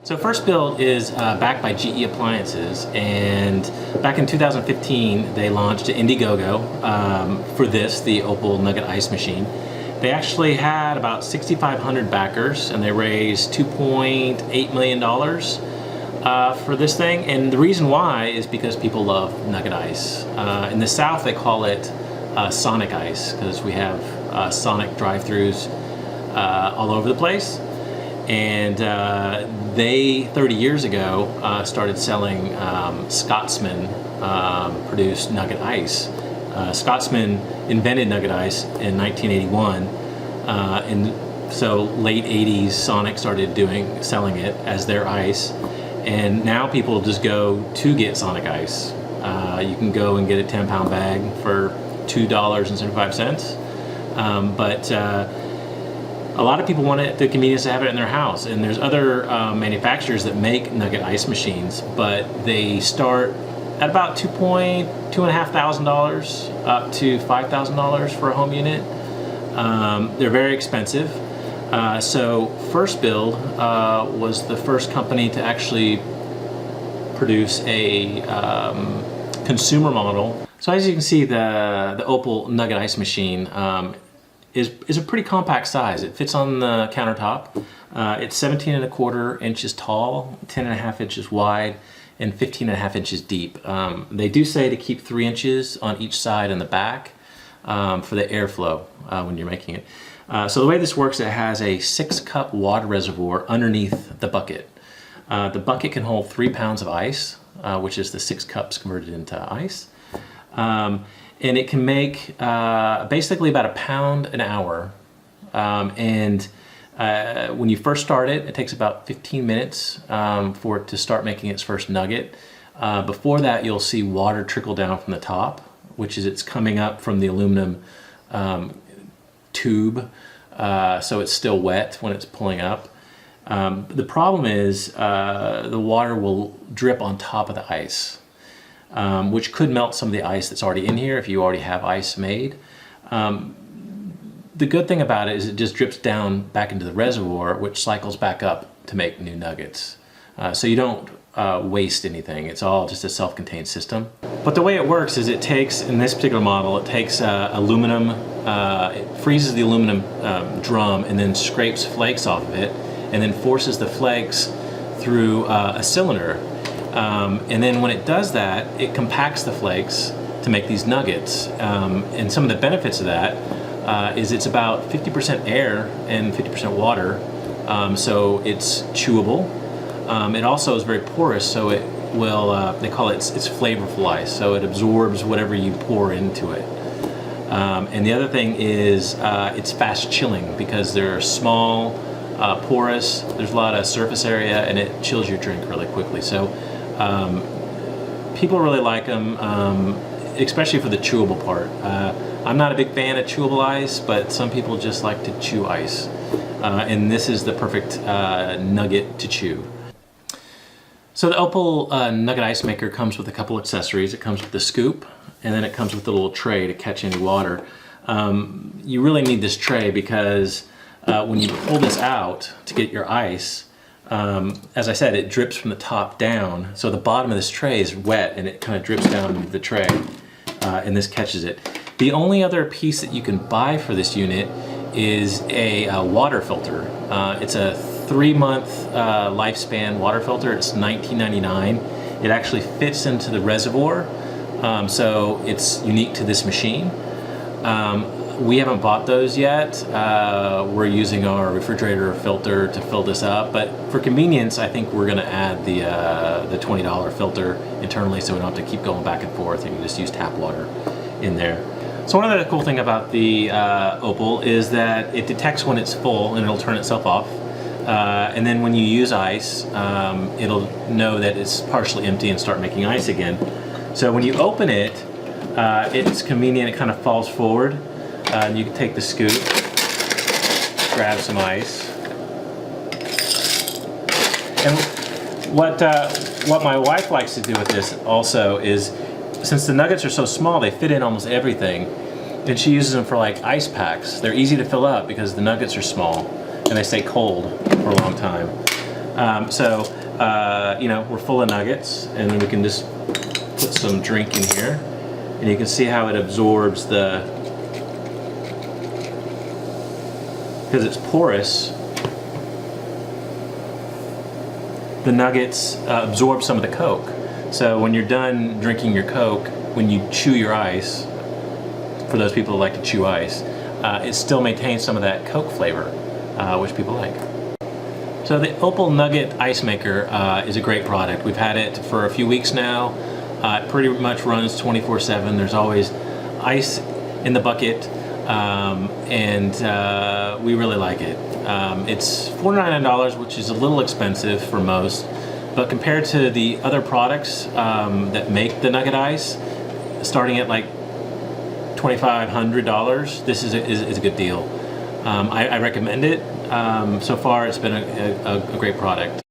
So FirstBuild is backed by GE Appliances, and back in 2015 they launched an Indiegogo for this, the Opal Nugget Ice Machine. They actually had about 6,500 backers, and they raised $2.8 million for this thing. And the reason why is because people love Nugget Ice. In the South they call it Sonic Ice, because we have Sonic drive-thrus all over the place. And they, 30 years ago, started selling Scotsman produced Nugget Ice. Scotsman invented Nugget Ice in 1981, and so late 80s Sonic started selling it as their ice, and now people just go to get Sonic Ice. You can go and get a 10-pound bag for $2.75, but a lot of people want the convenience to have it in their house, and there's other manufacturers that make Nugget Ice machines, but they start at about $2,500 up to $5,000 for a home unit. They're very expensive. So FirstBuild was the first company to actually produce a consumer model. So as you can see, the Opal Nugget Ice Machine is a pretty compact size. It fits on the countertop. It's 17.25 inches tall, 10.5 inches wide, and 15.5 inches deep. They do say to keep 3 inches on each side in the back for the airflow when you're making it. So the way this works, it has a 6-cup water reservoir underneath the bucket. The bucket can hold 3 pounds of ice, which is the 6 cups converted into ice. And it can make basically about 1 pound an hour. When you first start it, it takes about 15 minutes for it to start making its first nugget. Before that, you'll see water trickle down from the top, which is it's coming up from the aluminum tube, so it's still wet when it's pulling up. The problem is the water will drip on top of the ice, which could melt some of the ice that's already in here if you already have ice made. The good thing about it is it just drips down back into the reservoir, which cycles back up to make new nuggets. So you don't waste anything. It's all just a self-contained system. But the way it works is it takes, in this particular model, it takes aluminum, it freezes the aluminum drum and then scrapes flakes off of it and then forces the flakes through a cylinder. And then when it does that, it compacts the flakes to make these nuggets. And some of the benefits of that is it's about 50% air and 50% water, so it's chewable. It also is very porous, so it will, they call it, it's flavorful ice, so it absorbs whatever you pour into it. And the other thing is it's fast chilling because they're small, porous, there's a lot of surface area, and it chills your drink really quickly. So people really like them, especially for the chewable part. I'm not a big fan of chewable ice, but some people just like to chew ice. And this is the perfect nugget to chew. So the Opal Nugget Ice Maker comes with a couple accessories. It comes with the scoop, and then it comes with a little tray to catch any water. You really need this tray because when you pull this out to get your ice, as I said, it drips from the top down, so the bottom of this tray is wet and it kind of drips down into the tray, and this catches it. The only other piece that you can buy for this unit is a water filter. It's a 3-month lifespan water filter. It's $19.99. It actually fits into the reservoir, so it's unique to this machine. We haven't bought those yet. We're using our refrigerator filter to fill this up, but for convenience, I think we're going to add the $20 filter internally, so we don't have to keep going back and forth. You can just use tap water in there. So one of the cool thing about the Opal is that it detects when it's full and it'll turn itself off. And then when you use ice, it'll know that it's partially empty and start making ice again. So when you open it, it's convenient. It kind of falls forward. And you can take the scoop, grab some ice. And what my wife likes to do with this also is, since the nuggets are so small, they fit in almost everything, and she uses them for like ice packs. They're easy to fill up because the nuggets are small and they stay cold for a long time. You know, we're full of nuggets, and then we can just put some drink in here, and you can see how it absorbs because it's porous, the nuggets absorb some of the Coke. So when you're done drinking your Coke, when you chew your ice, for those people who like to chew ice, it still maintains some of that Coke flavor, which people like. So the Opal Nugget Ice Maker is a great product. We've had it for a few weeks now. It pretty much runs 24/7. There's always ice in the bucket, and we really like it. It's $49, which is a little expensive for most, but compared to the other products that make the Nugget Ice, starting at like $2,500, this is a good deal. I recommend it. So far, it's been a great product.